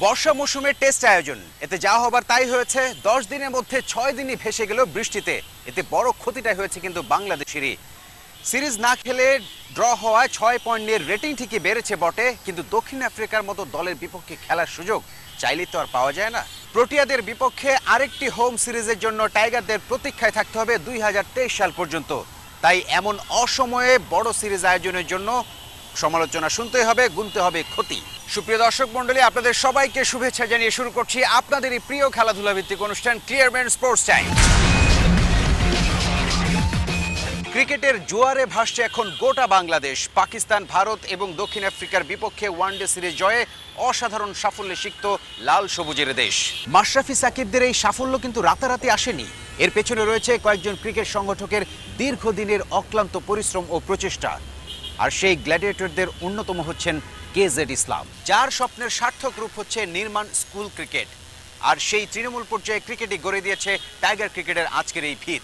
বর্ষা মৌসুমে টেস্ট আয়োজন, এতে যা হবার তাই হয়েছে। 10 দিনের মধ্যে 6 দিনই ভেসে গেল বৃষ্টিতে। এতে বড় ক্ষতিটাই হয়েছে কিন্তু বাংলাদেশেরই। সিরিজ না খেলে ড্র হওয়ায় 6 পয়েন্ট নিয়ে রেটিং ঠিকই বেড়েছে বটে, কিন্তু দক্ষিণ আফ্রিকার মতো দলের বিপক্ষে খেলার সুযোগ চাইলেই তো আর পাওয়া যায় না। প্রোটিয়াদের বিপক্ষে আরেকটি হোম সিরিজের জন্য টাইগারদের প্রতীক্ষায় থাকতে হবে 2023 সাল পর্যন্ত। তাই এমন অসময়ে বড় সিরিজ আয়োজনের জন্য সমালোচনা শুনতে হবে, গুনতে হবে ক্ষতি। সুপ্রিয় দর্শক মণ্ডলী, আপনাদের সবাইকে শুভেচ্ছা জানিয়ে শুরু করছি আপনাদেরই প্রিয় খেলাধুলা ভিত্তিক অনুষ্ঠান ক্লিয়ারম্যান স্পোর্টস টাইম। ক্রিকেটের জোয়ারে ভাসছে এখন গোটা বাংলাদেশ। পাকিস্তান, ভারত এবং দক্ষিণ আফ্রিকার বিপক্ষে ওয়ানডে সিরিজ জয়ে অসাধারণ সাফল্যে সিক্ত লাল সবুজের দেশ। মাশরাফি সাকিবদের এই সাফল্য কিন্তু রাতারাতি আসেনি। এর পেছনে রয়েছে কয়েকজন ক্রিকেট সংগঠকের দীর্ঘদিনের অক্লান্ত পরিশ্রম ও প্রচেষ্টা। আর সেই গ্ল্যাডিয়েটরদের অন্যতম হচ্ছেন কেজেড ইসলাম, যার স্বপ্নের সার্থক রূপ হচ্ছে নির্মাণ স্কুল ক্রিকেট। আর সেই তৃণমূল পর্যায়ে ক্রিকেটই গড়ে দিয়েছে টাইগার ক্রিকেটের আজকের এই ভিত।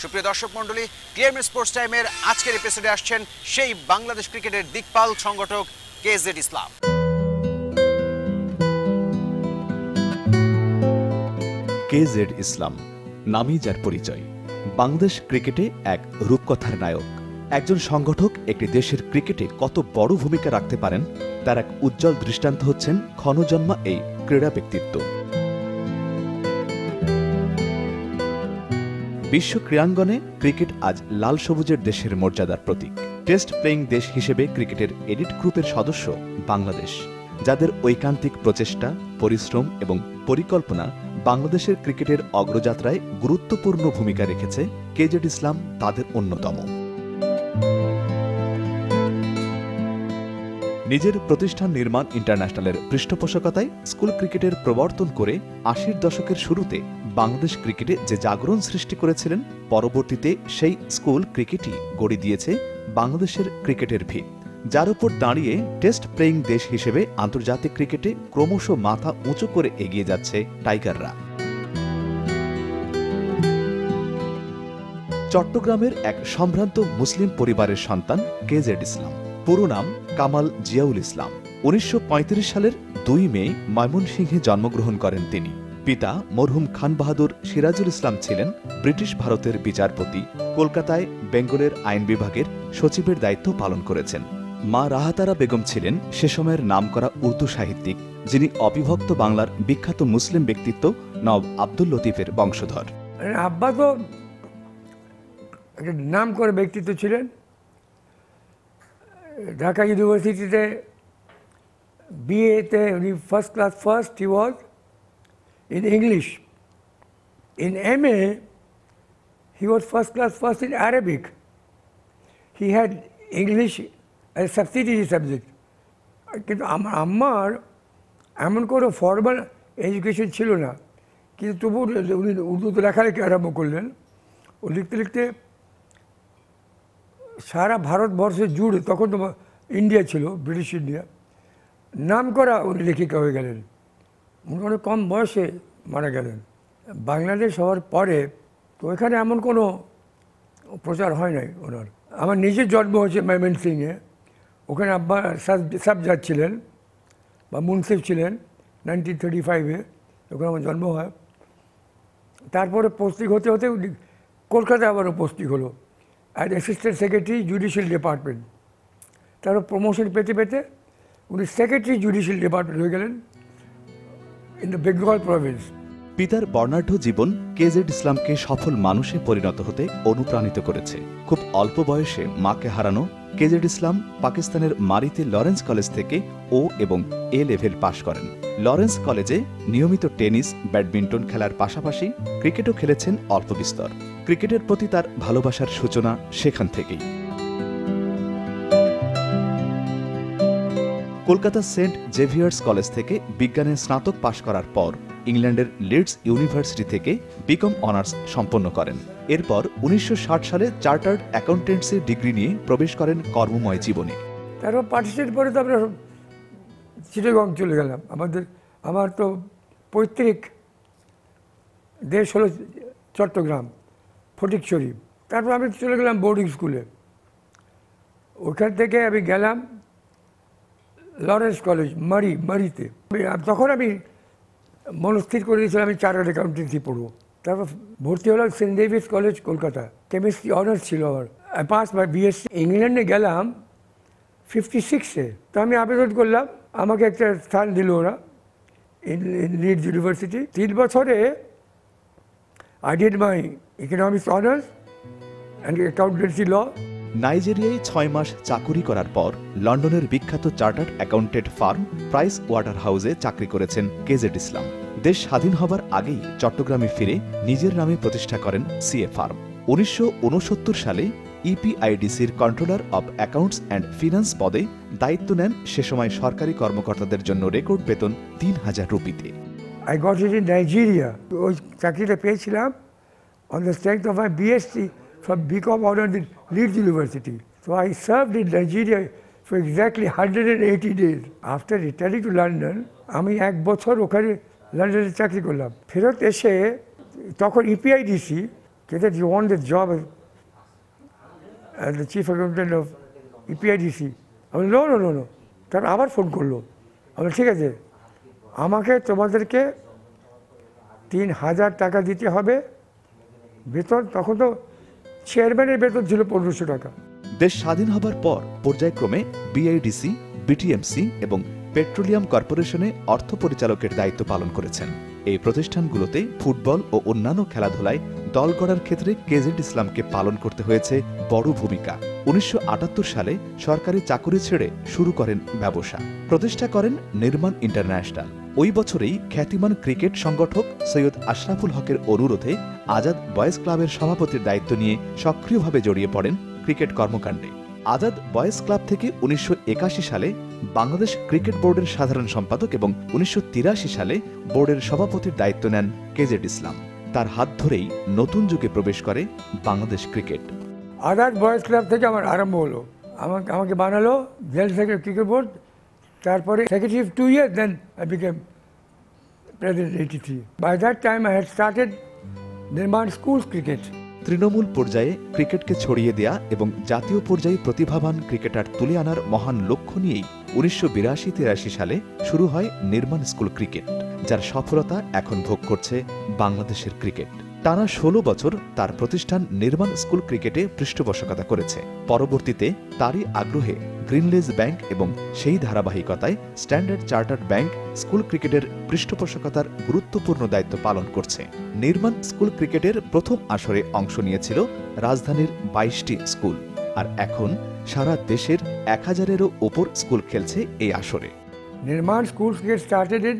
সুপ্রিয় দর্শক মণ্ডলী, ক্লিয়ারম্যান স্পোর্টস টাইমের আজকের এপিসোডে আসছেন সেই বাংলাদেশ ক্রিকেটের দিকপাল সংগঠক কেজেড ইসলাম। কেজেড ইসলাম নামই যার পরিচয়। বাংলাদেশ ক্রিকেটে এক রূপকথার নায়ক। একজন সংগঠক একটি দেশের ক্রিকেটে কত বড় ভূমিকা রাখতে পারেন তার এক উজ্জ্বল দৃষ্টান্ত হচ্ছেন ক্ষণজন্মা এই ক্রীড়া ব্যক্তিত্ব। বিশ্ব ক্রীড়াঙ্গনে ক্রিকেট আজ লাল সবুজের দেশের মর্যাদার প্রতীক। টেস্ট প্লেয়িং দেশ হিসেবে ক্রিকেটের এলিট গ্রুপের সদস্য বাংলাদেশ, যাদের ঐকান্তিক প্রচেষ্টা, পরিশ্রম এবং পরিকল্পনা বাংলাদেশের ক্রিকেটের অগ্রযাত্রায় গুরুত্বপূর্ণ ভূমিকা রেখেছে, কেজেড ইসলাম তাদের অন্যতম। নিজের প্রতিষ্ঠান নির্মাণ ইন্টারন্যাশনালের পৃষ্ঠপোষকতায় স্কুল ক্রিকেটের প্রবর্তন করে 80-র দশকের শুরুতে বাংলাদেশ ক্রিকেটে যে জাগরণ সৃষ্টি করেছিলেন, পরবর্তীতে সেই স্কুল ক্রিকেটই গড়ে দিয়েছে বাংলাদেশের ক্রিকেটের ভিত, যার উপর দাঁড়িয়ে টেস্ট প্লেয়িং দেশ হিসেবে আন্তর্জাতিক ক্রিকেটে ক্রমশ মাথা উঁচু করে এগিয়ে যাচ্ছে টাইগাররা। চট্টগ্রামের এক সম্ভ্রান্ত মুসলিম পরিবারের সন্তান কেজেড ইসলাম। পুরো নাম কামাল জিয়াউল ইসলাম। 1935 সালের 2 মে ময়মনসিংহে জন্মগ্রহণ করেন তিনি। পিতা মরহুম খান বাহাদুর সিরাজুল ইসলাম ছিলেন ব্রিটিশ ভারতের বিচারপতি। কলকাতায় বেঙ্গলের আইন বিভাগের সচিবের দায়িত্ব পালন করেছেন। মা রাহাতারা বেগম ছিলেন সে সময়ের নামকরা উর্দু সাহিত্যিক, যিনি অবিভক্ত বাংলার বিখ্যাত মুসলিম ব্যক্তিত্ব নওয়াব আব্দুল লতিফের বংশধর। আব্বা তো একটা নাম করে ব্যক্তিত্ব ছিলেন। ঢাকা ইউনিভার্সিটিতে বিএতে উনি first class first he was in English. In MA, he was first class first in Arabic. He had English as a subsidiary subject. কিন্তু আমার আম্মার এমন কোনো ফর্মাল এডুকেশন ছিল না, কিন্তু তবু উনি উর্দুতে লেখালেখি আরম্ভ করলেন। ও লিখতে লিখতে সারা ভারতবর্ষে জুড়ে, তখন তো ইন্ডিয়া ছিল, ব্রিটিশ ইন্ডিয়া, নাম করা উনি লেখিকা হয়ে গেলেন। উনি অনেক কম বয়সে মারা গেলেন। বাংলাদেশ হওয়ার পরে তো এখানে এমন কোনো প্রচার হয় নাই ওনার। আমার নিজের জন্ম হয়েছে ময়মনসিংহে। ওখানে আব্বা সাব জাজ ছিলেন বা মুন্সিফ ছিলেন 1935-এ, ওখানে আমার জন্ম হয়। তারপরে পোস্টিং হতে হতে কলকাতায় আবারও পোস্টিং হলো as assistant secretary judicial department. তারপর প্রমোশন পেতে পেতে উনি সেক্রেটারি জুডিশিয়াল ডিপার্টমেন্ট হয়ে গেলেন in the Bengal province. পিতার বর্ণাঢ্য জীবন কেজেড ইসলামকে সফল মানুষে পরিণত হতে অনুপ্রাণিত করেছে। খুব অল্প বয়সে মাকে হারানো কেজেড ইসলাম পাকিস্তানের মারিতে লরেন্স কলেজ থেকে ও এবং এ লেভেল পাশ করেন। লরেন্স কলেজে নিয়মিত টেনিস, ব্যাডমিন্টন খেলার পাশাপাশি ক্রিকেটও খেলেছেন অল্প বিস্তর। ক্রিকেটের প্রতি তার ভালোবাসার সূচনা সেখান থেকেই। কলকাতা সেন্ট জেভিয়ার্স কলেজ থেকে বিজ্ঞানে স্নাতক পাশ করার পর ইংল্যান্ডের লিডস ইউনিভার্সিটি থেকে বিকম অনার্স সম্পন্ন করেন। এরপর 1960 সালে চার্টার্ড অ্যাকাউন্টেন্সি ডিগ্রি নিয়ে প্রবেশ করেন কর্মময় জীবনে। তারপর পার্টিসিপেট করে তো আমরা চিটাগং চলে গেলাম। আমার তো পৈতৃক দেশ হলো চট্টগ্রাম, ফটিকছড়ি। তারপর আমি চলে গেলাম বোর্ডিং স্কুলে। ওখান থেকে আমি গেলাম লরেন্স কলেজ মারিতে। তখন আমি মনস্থির করে দিয়েছিলাম আমি চার্টার্ড অ্যাকাউন্টেন্সি পড়বো। তারপর ভর্তি হলাম saint Davis college Kolkata, chemistry honours ছিল আমার। Pass by BSc. ইংল্যান্ডে গেলাম 56-এ, তো আমি আবেদন করলাম, আমাকে একটা স্থান দিল ওরা লিডস ইউনিভার্সিটি। 3 বছরে I did my economics honors and accountancy law. নাইজেরিয়ায় 6 মাস চাকুরি করার পর লন্ডনের বিখ্যাত chartered accountant farm price water হাউসে চাকরি করেছেন কেজেড ইসলাম। দেশ স্বাধীন হবার আগেই চট্টগ্রামে ফিরে নিজের নামে প্রতিষ্ঠা করেন সিএ ফার্ম। 1969 সালে ইপিআইডিসির controller of accounts and finance পদে দায়িত্ব নেন সে সময় সরকারি কর্মকর্তাদের জন্য রেকর্ড বেতন 3000 রুপিতে। I got it in Nigeria. ওই চাকরিটা পেয়েছিলাম on the strength of my BSc from BCom honors in Leeds University. So I served in Nigeria for exactly 180 days. After returning to London, আমি 1 বছর ওখানে লন্ডনে চাকরি করলাম। ফেরত এসে তখন ইপিআইডিসি said you want the job as the chief accountant of ইপিআইডিসি। আমি নো। তার আবার ফোন করলো, আমি ঠিক আছে, আমাকে তোমাদেরকে 3000 টাকা দিতে হবে বেতন। তখন তো চেয়ারম্যানের বেতন ছিল 1500 টাকা। দেশ স্বাধীন হবার পর পর্যায়ক্রমে বিআইডিসি, বিটিএমসি এবং পেট্রোলিয়াম কর্পোরেশনে অর্থ পরিচালকের দায়িত্ব পালন করেছেন। এই প্রতিষ্ঠানগুলোতে ফুটবল ও অন্যান্য খেলাধুলায় দল গড়ার ক্ষেত্রে কেজেড ইসলামকে পালন করতে হয়েছে বড় ভূমিকা। 1978 সালে সরকারি চাকুরি ছেড়ে শুরু করেন ব্যবসা। প্রতিষ্ঠা করেন নির্মাণ ইন্টারন্যাশনাল। ওই বছরেই খ্যাতিমান ক্রিকেট সংগঠক সৈয়দ আশরাফুল হকের অনুরোধে আজাদ বয়েজ ক্লাবের সভাপতির দায়িত্ব নিয়ে সক্রিয়ভাবে জড়িয়ে পড়েন ক্রিকেট কর্মকাণ্ডে। আজাদ বয়েজ ক্লাব থেকে 1981 সালে বাংলাদেশ ক্রিকেট বোর্ডের সাধারণ সম্পাদক এবং 1983 সালে বোর্ডের সভাপতির দায়িত্ব নেন কেজেড ইসলাম। তার হাত ধরেই নতুন যুগে প্রবেশ করে Bangladesh cricket. Azad boys club থেকে আমার আরম্ভ হলো। আমাকে বানালো জেল থেকে ক্রিকেট বোর্ড, তারপরে secretary 2 years, then I became president 83. By that time I had started নির্মাণ স্কুল ক্রিকেট। তৃণমূল পর্যায়ে ক্রিকেটকে ছড়িয়ে দেয়া এবং জাতীয় পর্যায়ে প্রতিভাবান ক্রিকেটার তুলে আনার মহান লক্ষ্য নিয়েই 1982-83 সালে শুরু হয় নির্মাণ স্কুল ক্রিকেট, যার সফলতা এখন ভোগ করছে বাংলাদেশের ক্রিকেট। টানা 16 বছর তার প্রতিষ্ঠান নির্মাণ স্কুল ক্রিকেটে পৃষ্ঠপোষকতা করেছে। পরবর্তীতে তারই আগ্রহে গ্রিনলেজ ব্যাংক এবং সেই ধারাবাহিকতায় স্ট্যান্ডার্ড চার্টার্ড ব্যাংক স্কুল ক্রিকেটের পৃষ্ঠপোষকতার গুরুত্বপূর্ণ দায়িত্ব পালন করছে। নির্মাণ স্কুল ক্রিকেটের প্রথম আসরে অংশ নিয়েছিল রাজধানীর 22টি স্কুল, আর এখন সারা দেশের 1000-এরও ওপর স্কুল খেলছে এই আসরে। নির্মাণ school cricket started in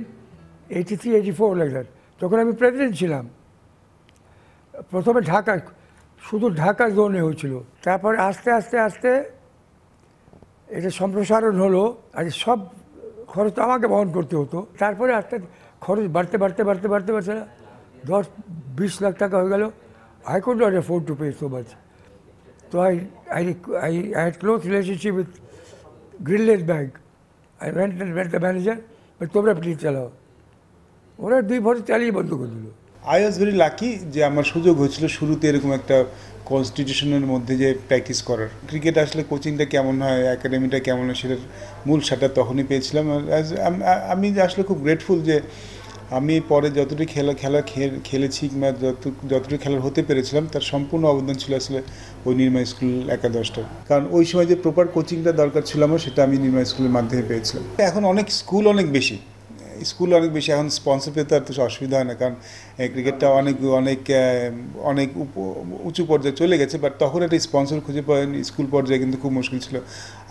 83-84 like that. তখন আমি প্রেসিডেন্ট ছিলাম। প্রথমে ঢাকা, শুধু ঢাকা জোনে হয়েছিল, তারপরে আস্তে আস্তে আস্তে এটা সম্প্রসারণ হলো, আর সব খরচ আমাকে বহন করতে হতো। তারপরে আস্তে খরচ বাড়তে 10-20 লাখ টাকা হয়ে গেল। I could not afford to pay so much. So I had close relationship with Greenledge Bank. I went and met the manager, but তোমরা প্লিজ চালাও। ওরা 2 বছর চালিয়ে বন্ধ করে দিল। আই ওয়াজ ভেরি লাকি যে আমার সুযোগ হয়েছিল শুরুতে এরকম একটা কনস্টিটিউশনের মধ্যে যে প্র্যাকটিস করার। ক্রিকেট আসলে কোচিংটা কেমন হয়, একাডেমিটা কেমন হয়, সেটার মূল সাটা তখনই পেয়েছিলাম। আমি আসলে খুব গ্রেটফুল যে আমি পরে যতটুকু খেলেছি কিংবা যতটুকু খেলার হতে পেরেছিলাম তার সম্পূর্ণ অবদান ছিল আসলে ওই নির্মা স্কুল একাদশটার। কারণ ওই সময় যে প্রপার কোচিংটা দরকার ছিল আমার, সেটা আমি নির্মা স্কুলের মাধ্যমে পেয়েছিলাম। এখন স্কুল অনেক বেশি, এখন স্পন্সর পেতে আর তো অসুবিধা হয় না, কারণ ক্রিকেটটা অনেক উঁচু পর্যায়ে চলে গেছে। বাট তখন একটা স্পন্সর খুঁজে পাওয়া স্কুল পর্যায়ে কিন্তু খুব মুশকিল ছিল,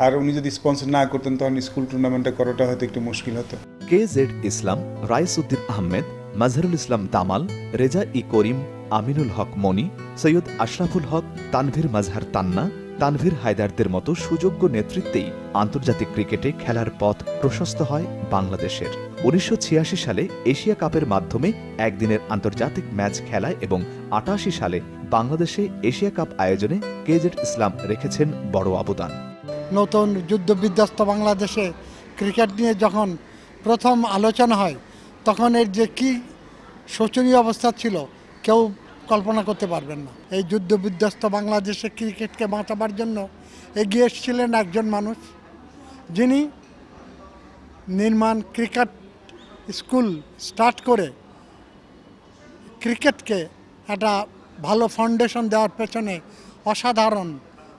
আর উনি যদি স্পন্সর না করতেন তখন স্কুল টুর্নামেন্টটা করাটা হয়তো একটু মুশকিল হতো। কেজেড ইসলাম, রাইসউদ্দিন আহমেদ, মাজহারুল ইসলাম তামাল, রেজা ই করিম, আমিনুল হক মনি, সৈয়দ আশরাফুল হক, তানভীর মাজহার তান্না, তানভীর হায়দারদের মতো সুযোগ্য নেতৃত্বেই আন্তর্জাতিক ক্রিকেটে খেলার পথ প্রশস্ত হয় বাংলাদেশের। 1986 সালে এশিয়া কাপের মাধ্যমে একদিনের আন্তর্জাতিক ম্যাচ খেলায় এবং 88 সালে বাংলাদেশে এশিয়া কাপ আয়োজনে কেজেড ইসলাম রেখেছেন বড় অবদান। নতুন যুদ্ধবিধ্বস্ত বাংলাদেশে ক্রিকেট নিয়ে যখন প্রথম আলোচনা হয়, তখন এর যে কি শোচনীয় অবস্থা ছিল কেউ কল্পনা করতে পারবেন না। এই যুদ্ধবিধ্বস্ত বাংলাদেশে ক্রিকেটকে বাঁচাবার জন্য এগিয়ে এসেছিলেন একজন মানুষ, যিনি নির্মাণ, ক্রিকেট স্কুল স্টার্ট করে ক্রিকেটকে একটা ভালো ফাউন্ডেশন দেওয়ার পেছনে অসাধারণ,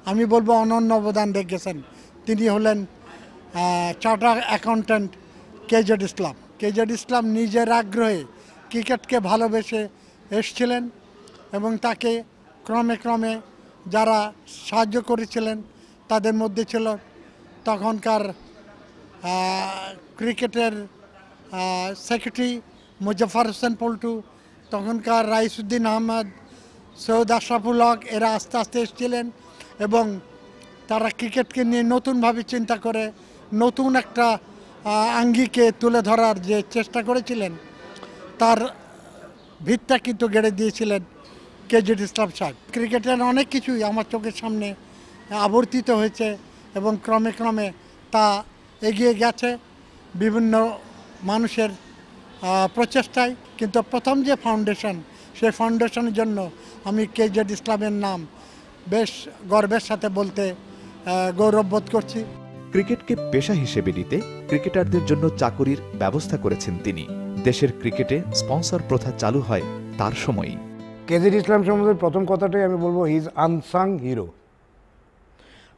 আমি বলবো অনন্য অবদান রেখেছেন। তিনি হলেন চার্টার অ্যাকাউন্ট্যান্ট কেজেড ইসলাম। কেজেড ইসলাম নিজের আগ্রহে ক্রিকেটকে ভালোবেসে এসছিলেন এবং তাকে ক্রমে ক্রমে যারা সাহায্য করেছিলেন তাদের মধ্যে ছিল তখনকার ক্রিকেটের সেক্রেটারি মুজাফফর হোসেন পল্টু, তখনকার রাইসুদ্দিন আহমদ, সৈয়দ আশরাফুল হক, এরা আস্তে আস্তে এসেছিলেন এবং তারা ক্রিকেটকে নিয়ে নতুনভাবে চিন্তা করে নতুন একটা আঙ্গিকে তুলে ধরার যে চেষ্টা করেছিলেন তার ভিতটা কিন্তু গেড়ে দিয়েছিলেন কেজেড ইসলাম সাহেব। ক্রিকেটের অনেক কিছুই আমার চোখের সামনে আবর্তিত হয়েছে এবং ক্রমে ক্রমে তা এগিয়ে গেছে বিভিন্ন মানুষের প্রচেষ্টায়। কিন্তু প্রথম যে ফাউন্ডেশন, সেই ফাউন্ডেশনের জন্য আমি কেজেড ইসলামের নাম বেশ গর্বের সাথে বলতে গৌরববোধ করছি। ক্রিকেটকে পেশা হিসেবে নিতে ক্রিকেটারদের জন্য চাকুরির ব্যবস্থা করেছেন তিনি। দেশের ক্রিকেটে স্পন্সর প্রথা চালু হয় তার সময়ই। কেজেড ইসলাম সম্বন্ধে প্রথম কথাটাই আমি বলবো, হি ইজ আনসাং হিরো।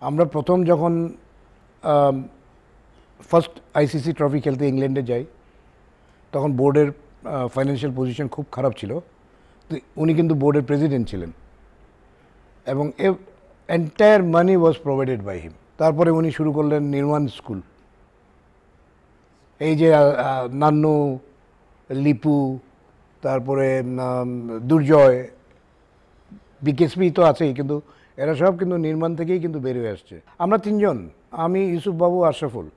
আমরা প্রথম যখন ফার্স্ট আইসিসি ট্রফি খেলতে ইংল্যান্ডে যাই, তখন বোর্ডের ফাইন্যান্সিয়াল পজিশন খুব খারাপ ছিল। তো উনি কিন্তু বোর্ডের প্রেসিডেন্ট ছিলেন এবং entire money was provided by him. তারপরে উনি শুরু করলেন নির্মাণ স্কুল। এই যে নান্নু, লিপু, তারপরে দুর্জয়, বিকেএসপি তো আছেই, কিন্তু এরা সব কিন্তু নির্মাণ থেকেই কিন্তু বের হয়ে আসছে। আমরা তিনজন, আমি, ইউসুফ বাবু, আশরাফুল,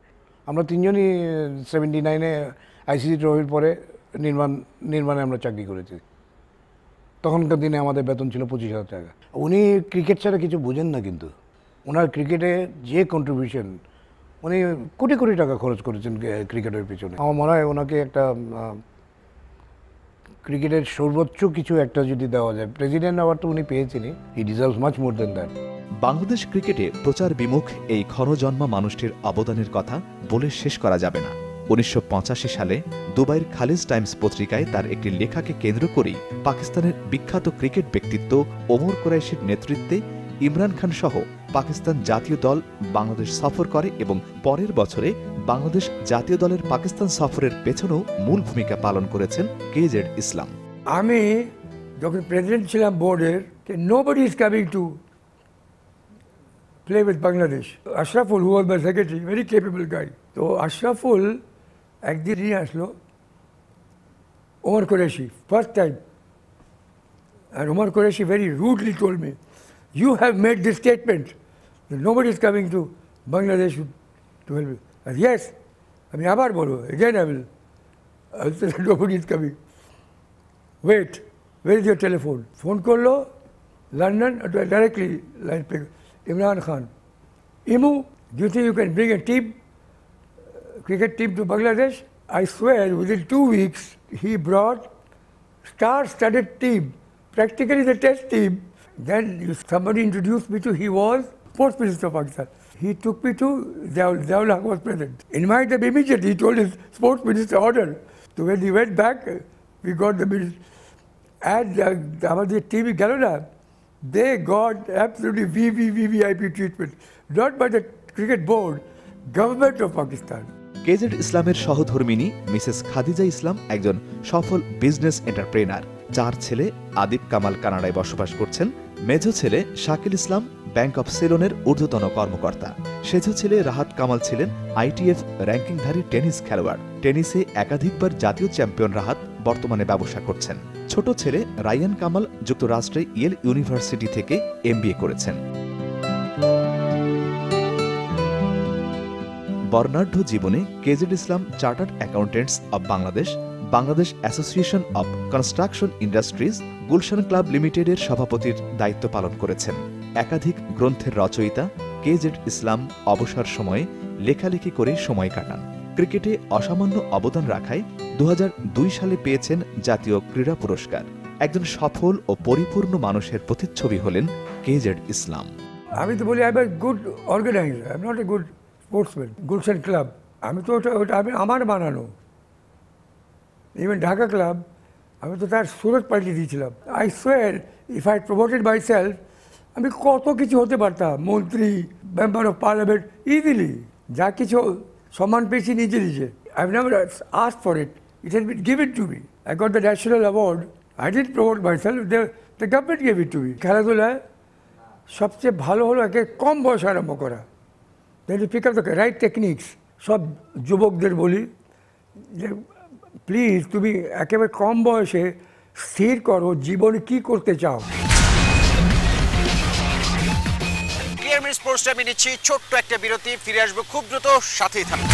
আমরা তিনজনই 79-এ আইসিসি ট্রফির পরে নির্মাণে আমরা চাকরি করেছি। তখনকার দিনে আমাদের বেতন ছিল 25,000 টাকা। উনি ক্রিকেট ছাড়া কিছু বোঝেন না, কিন্তু ওনার ক্রিকেটে যে কন্ট্রিবিউশন, উনি কোটি কোটি টাকা খরচ করেছেন ক্রিকেটের পিছনে। আমার মনে হয় ওনাকে একটা ক্রিকেটের সর্বোচ্চ কিছু একটা যদি দেওয়া যায়, প্রেসিডেন্ট অ্যাওয়ার্ড তো উনি পেয়েছেনই, he deserves much more than that. Bangladesh ক্রিকেটে প্রচার বিমুখ এই ক্ষণজন্মা মানুষটির অবদানের কথা বলে শেষ করা যাবে না। 1985 সালে দুবাইয়ের খালিজ টাইমস পত্রিকায় তার একটি লেখাকে কেন্দ্র করেই পাকিস্তানের বিখ্যাত ক্রিকেট ব্যক্তিত্ব ওমর কুরাইশির নেতৃত্বে ইমরান খান সহ পাকিস্তান জাতীয় দল বাংলাদেশ সফর করে এবং পরের বছরে বাংলাদেশ জাতীয় দলের পাকিস্তান সফরের পেছনেও মূল ভূমিকা পালন করেছেন কেজেড ইসলাম। আমি যখন প্রেসিডেন্ট ছিলাম বোর্ডের, nobody is coming to play with Bangladesh. Ashraful, who was my secretary, very capable guy. তো আশরাফুল একদিন নিয়ে আসলো ওমর কুরैशी, ফার্স্ট টাইম। আর Omar Qureshi very rudely told me, you have made this statement that nobody is coming to Bangladesh to help you. And yes, আমি আবার বলবো, again I will say nobody is coming. Wait, where is your telephone? Phone করলো London, directly line pick, Imran Khan. Imu, do you think you can bring a team, cricket team to Bangladesh? I swear within 2 weeks he brought star-studded team, practically the test team. Then somebody introduced me to, he was Sports Minister of Pakistan. He took me to, Ziaul Haq was present. Invite them immediately, he told his Sports Minister order. So when he went back, we got the minister. And আমাদের team গেল না, they got absolutely VVIP treatment, not by the cricket board, government of Pakistan. Caged ইসলামের সহধর্মিণী Mrs Khadija Islam একজন সফল business entrepreneur. 4 ছেলে আদিব কামাল কানাডায় বসবাস করছেন। মেজ ছেলে শাকিল ইসলাম ব্যাংক অফ সেলনের ঊর্ধ্বতন কর্মকর্তা। সেজ ছেলে রাহাত কামাল ছিলেন ITF র্যাঙ্কিংধারী টেনিস খেলোয়াড়। টেনিসে একাধিকবার জাতীয় চ্যাম্পিয়ন রাহাত বর্তমানে ব্যবসা করছেন। ছোট ছেলে রায়ান কামাল যুক্তরাষ্ট্রে ইয়েল ইউনিভার্সিটি থেকে MBA করেছেন। বর্ণাঢ্য জীবনে caged Islam chartered accountants of Bangladesh, Bangladesh association of construction industries, Gulshan club লিমিটেডের সভাপতির দায়িত্ব পালন করেছেন। একাধিক গ্রন্থের রচয়িতা কেজেড ইসলাম অবসর সময়ে লেখালেখি করে সময় কাটান। ক্রিকেটে অসামান্য অবদান রাখায় 2002 সালে পেয়েছেন জাতীয় ক্রীড়া পুরস্কার। একজন সফল ও পরিপূর্ণ মানুষের প্রতিচ্ছবি হলেন কেজেড ইসলাম। আমি তো বলি, I am a good organizer, I am not a good sportsman. Gulshan club আমি তো ওটা আমি আমার বানানো। ইভেন ঢাকা ক্লাব আমি তো তার সুরত পাল্টে দিয়েছিলাম। I swear if I promoted my self আমি কত কিছু হতে পারতাম, মন্ত্রী, মেম্বার অফ পার্লামেন্ট, ইজিলি। যা কিছু সম্মান পেয়েছি নিজে নিজে। I never asked for it, it has been given to me. I got the national award, I didn't promote myself, the government gave it to me. খেলাধুলায় সবচেয়ে ভালো হলো একে কম বয়সে আরম্ভ করা, pick up the right techniques. সব যুবকদের বলি যে প্লিজ তুমি একেবারে কম বয়সে স্থির করো জীবনে কি করতে চাও। ক্লিয়ার মিনিট স্পোর্টস আমি নিচ্ছি ছোট্ট একটা বিরতি, ফিরে আসবো খুব দ্রুত, সাথেই থাকুন।